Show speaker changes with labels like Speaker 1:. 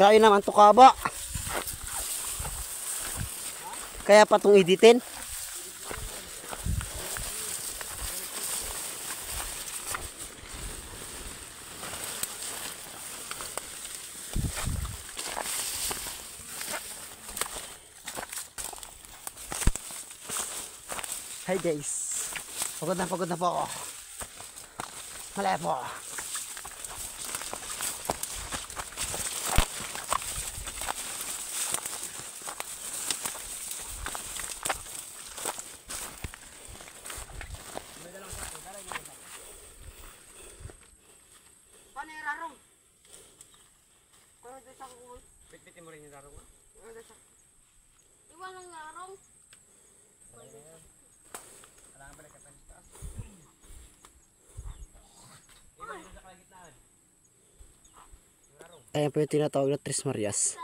Speaker 1: Kayo naman to kaba. Kaya pa itong editin. Hi guys. Pagod na po ako. Malaya po. Paano yung rarong? Paano doon sa kukuha? Bitbitin mo rin yung rarong ha?
Speaker 2: Iwan ang larong.
Speaker 1: Kailangan balik ka tayo sa taas. Iwan doon sa kalagitnaan. Ayan po yung tinatawag na Tres Marias.